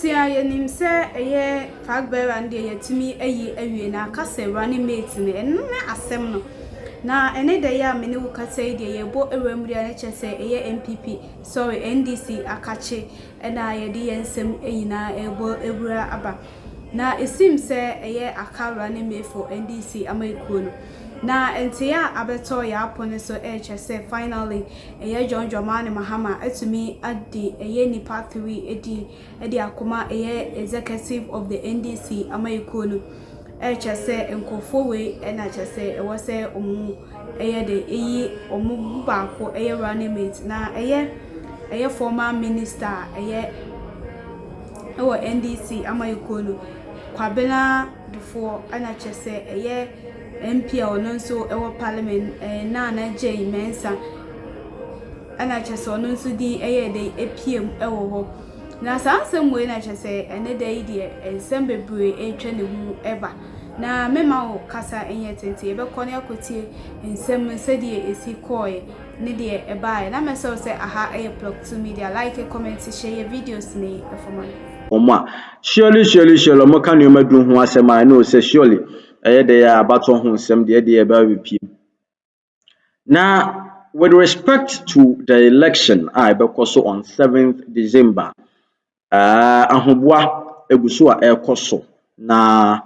Abusia yenim se eye fagbera ndi yetimi awie na akase running mate ne na asem no na ene de ya meni wo kase de yebo ewamri na chese eye MPP sorry NDC akache na ye de yensem eyina ebo ebura aba na esim se eye aka running mate for NDC amaikuo no na entia abeto ya apone so chese finally eye Hit Mahama etumi adi eye ni pathway edi akoma eye executive of the NDC amaikuo no chese enkofo we na chese e wose omu eye de eyi omu baako eye running mate na eye former minister eye ewo NDC amaikuo no kwabena before ana chese eye MP ono nso ewo parliament na J Mensa ana chese ono nso di eye de EPM ewo ho na sansem we na chese ene de ide ensem bebre etwa ne hu eba na mema wo kasa enye tente ebe kone akotie ensem nse de esi koe ne de eba na mese se aha eye plug to media like comment share videos ne efomani Oma surely mo kan yo madu ho asema na o se surely de ya abato ho nsem de eba repeat. Now with respect to the election I bekoso on 7th December ahobua eguso a ekoso na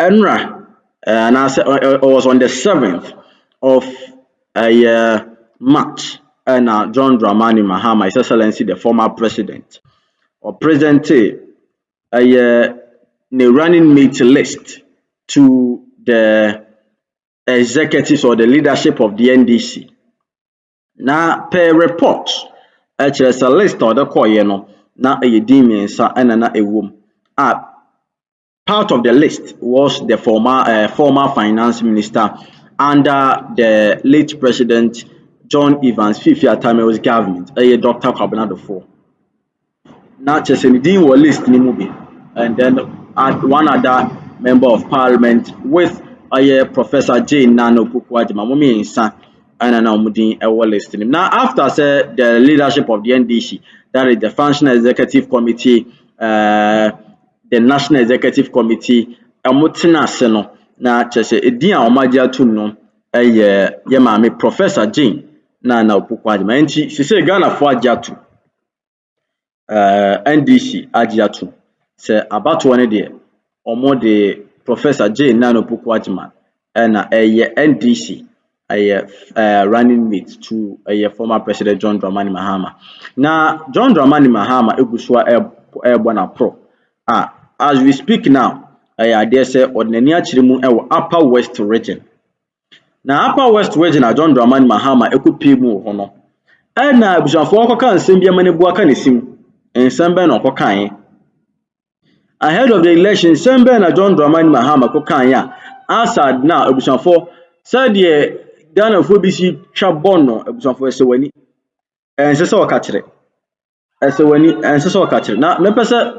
enra and I said it was on the 7th of March and John Dramani Mahama, His Excellency the former president or presented a running mate list to the executives or the leadership of the NDC. Now, per report, there's a list of the koyeno na a yedimiensa and na a womb. Part of the list was the former finance minister under the late president John Evans Fifi Atame's government, Dr. Kwabena IV. Not just anything was list ni movie, and then one other member of parliament with Professor Jane Nano Pukwajima Mumi Insa and now Mudin a list. Now after the leadership of the NDC, that is the functional executive committee, the national executive committee, Mutina Seno, na chese edian omagia tumno ye maame Professor Jane Nana Pukwajima enti se Ghana fo agiatu NDC agiatu se abato ne de omo de Professor Jane Nana Pukwajima na NDC running mate to former president John Dramani Mahama. Now John Dramani Mahama egusua bona pro as we speak now I dare say ordinary chirimu e upper west region. Now upper west region John Dramani Mahama ekupi mu ho no na abusuafo okoka nsem bia mane buaka nesim nsem be na okokan ahead of the election nsem be na John Dramani Mahama kokan ya asad na abusuafo said ye Ghana fo bisi twa bono abusuafo esewani ensese okakire esewani ensese okakire na mepese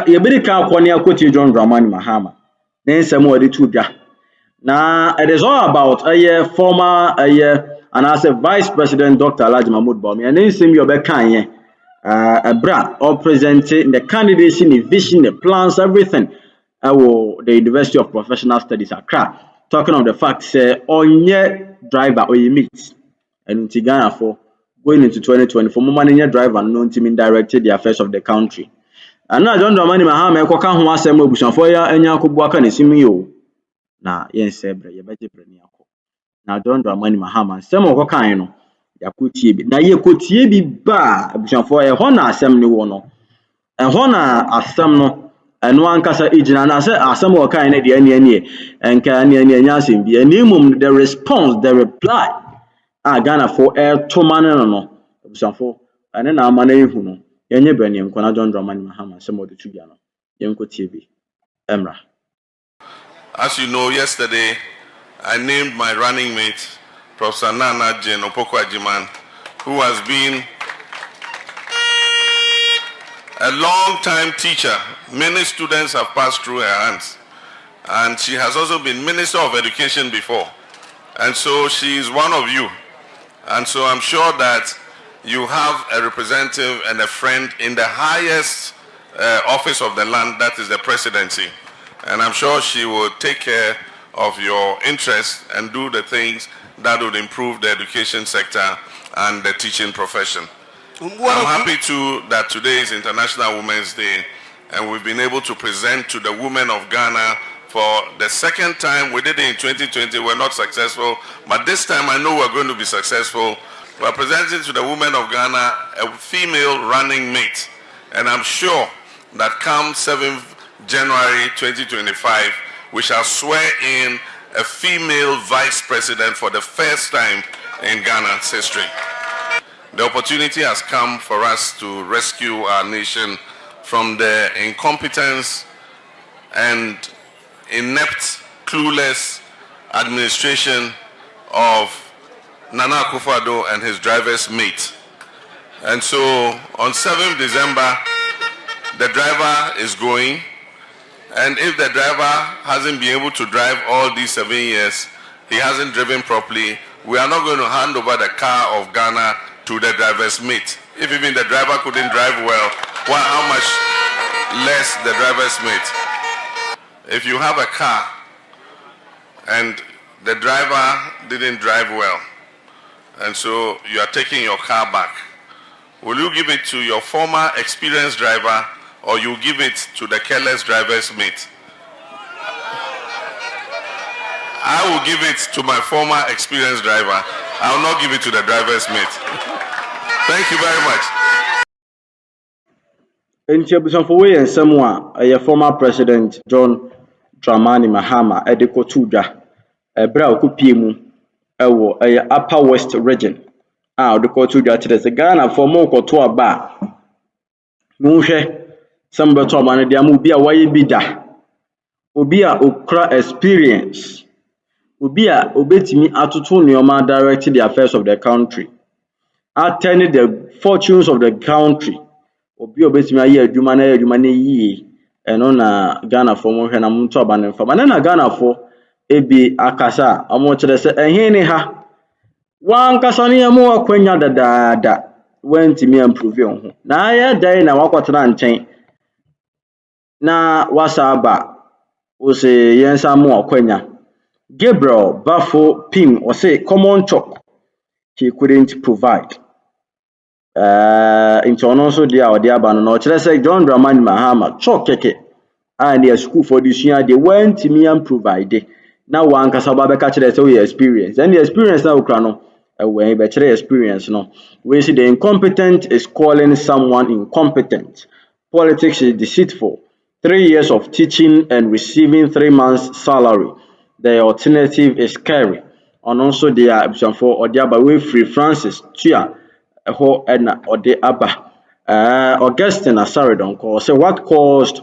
yebiri ka akwone akoti John Dramani Mahama na nsem o de tudwa na it is all about former and as a vice president Dr. Alhaji Mahmoud Bawumia and nsem yo be kan ye bra or presenting the candidacy, the vision, the plans, everything the University of Professional Studies Accra, talking of the fact say onye driver or you meet and in Ghana for going into 2024 money driver no team directed the affairs of the country. And now John Dramani Mahama ekoka ho asem abusuafo ya anya akogbu aka na simi yo na yen sebre ye beje brani akọ na John Dramani Mahama asem okokan no yakotie bi na ye kotie bi ba abusuafo e ho na asem ni wo no e ho na asem no eno ankasa ejina na se asem okan na de ane enka ane anya asem bi animum the response the reply Ghana for to man no abusuafo ane na amana ehu no yenye brani enko na John Dramani Mahama asem ode tubia no yenkotie bi emra. As you know, yesterday I named my running mate Professor Nana Jane Opoku-Agyemang, who has been a long-time teacher. Many students have passed through her hands. And she has also been Minister of Education before. And so she is one of you. And so I'm sure that you have a representative and a friend in the highest office of the land, that is the presidency. And I'm sure she will take care of your interests and do the things that would improve the education sector and the teaching profession. I'm happy too that today is International Women's Day, and we've been able to present to the women of Ghana for the second time. We did it in 2020, we're not successful, but this time I know we're going to be successful. We're presenting to the women of Ghana a female running mate, and I'm sure that come 7th January 2025, we shall swear in a female vice president for the first time in Ghana's history. The opportunity has come for us to rescue our nation from the incompetence and inept, clueless administration of Nana Akufo-Addo and his driver's mate. And so on 7th December, the driver is going, and if the driver hasn't been able to drive all these 7 years, he hasn't driven properly, we are not going to hand over the car of Ghana to the driver's mate. If even the driver couldn't drive well, how much less the driver's mate? If you have a car and the driver didn't drive well, and so you are taking your car back, will you give it to your former experienced driver, or you give it to the careless driver's mate? I will give it to my former experienced driver. I will not give it to the driver's mate. Thank you very much. Nti for way and someone a former President John Dramani Mahama edeko tudwa ebra okupie mu ewo Upper West region odeko tudwa tire se Ghana for mo koto aba no hwe sambeto aba ne dia mu bi a waye bi da obi a okra experience obi a obetimi atoto neoma direct the affairs of the country, attend the fortunes of the country. Obi obetimi aye adwuma na yie eno na Ghana for mo hwe na mto aba ne mfa na Ghana for ebi akasa amo kire se ehe ne ha wan kasa ne amo akwanya dadaada wantimi improve ho na aye dai na wakotena nchen na wasaba ose yensa mo akwanya. Gabriel Bafo Pim or say common chop he couldn't provide. Into also dia or dia ban no say John Dramani Mahama chok keke and the school for this year they went to me and provide. Now one kasaba beka kire say we experience and the experience now kra no we better experience no we see the incompetent is calling someone incompetent. Politics is deceitful. 3 years of teaching and receiving 3 months salary. The alternative is scary. And also the option for Odiaba way free Francis Tia ho and Ode Abba Augustine Asaridon call say what caused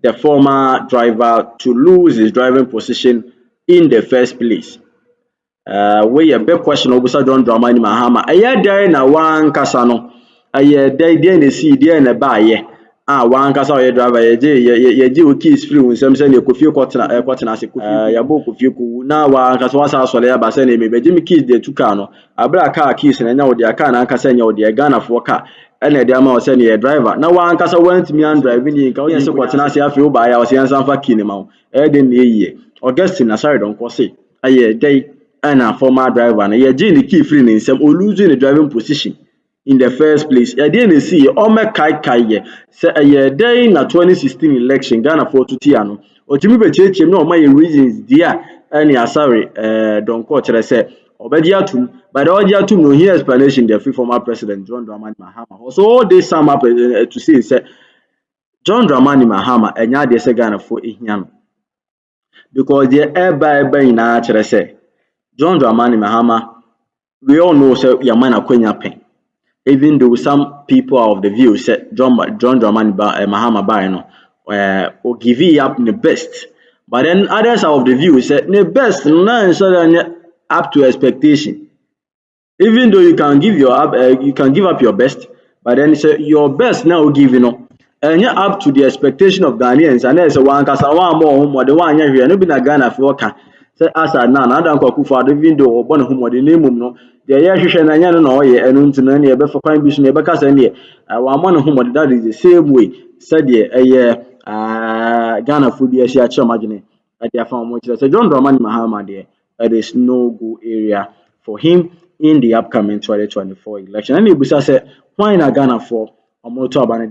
the former driver to lose his driving position in the first place. We a big question obusa John Dramani Mahama aye dai na wan kasa no aye dai na see dey na ba ye wan kasa oye driver ye o keys free unsem se ne kofie kwotena ase kofie ya bo kofie ku na wan kasa wasa asole ya ba se ne me beji me keys dey tuka no abra car keys na nya wo dey car na kasa nya wo dey Ghana for car ene dey ama o se ne driver na wan kasa want me and driving ni nka wo se kwotena ase afi wo ba ya o se yansan fa key ni ma wo dey na yiye Augustine Asari don ko say aye dey and a former driver na ye the key free in some or losing the driving position in the first place. I didn't see all my kai say a year day na 2016 election Ghana for Tutiano or Jimmy Beche no my reasons dear any sorry don't quote I say obediatum but all diatum no here explanation the free former president John Dramani Mahama also all this sum up to say John Dramani Mahama and ya de say Ghana for ihiano because the air in a say John Dramani Mahama, we all know say Yamana Kwenya pen. Even though some people are of the view say John Dramani Mahama by or give you up the best. But then others are of the view say the best not up to expectation. Even though you can give up your best, but then say your best now give and you're up to the expectation of Ghanaians and there's a one kasa one more the one here no be na Ghana for Say asa na Adam Akufo Addo even though obo ne homode na emum no de ye hwehwe na nya no oye enu ntina na ye befa kwan bi so na ye beka say ne wa mo ne homode that is the same way said de Ghana fo bi asia kire magene at their farm much. So John Dramani Mahama there, it is no go area for him in the upcoming 2024 election. And Ibusa said, why in Ghana for Omoto Abane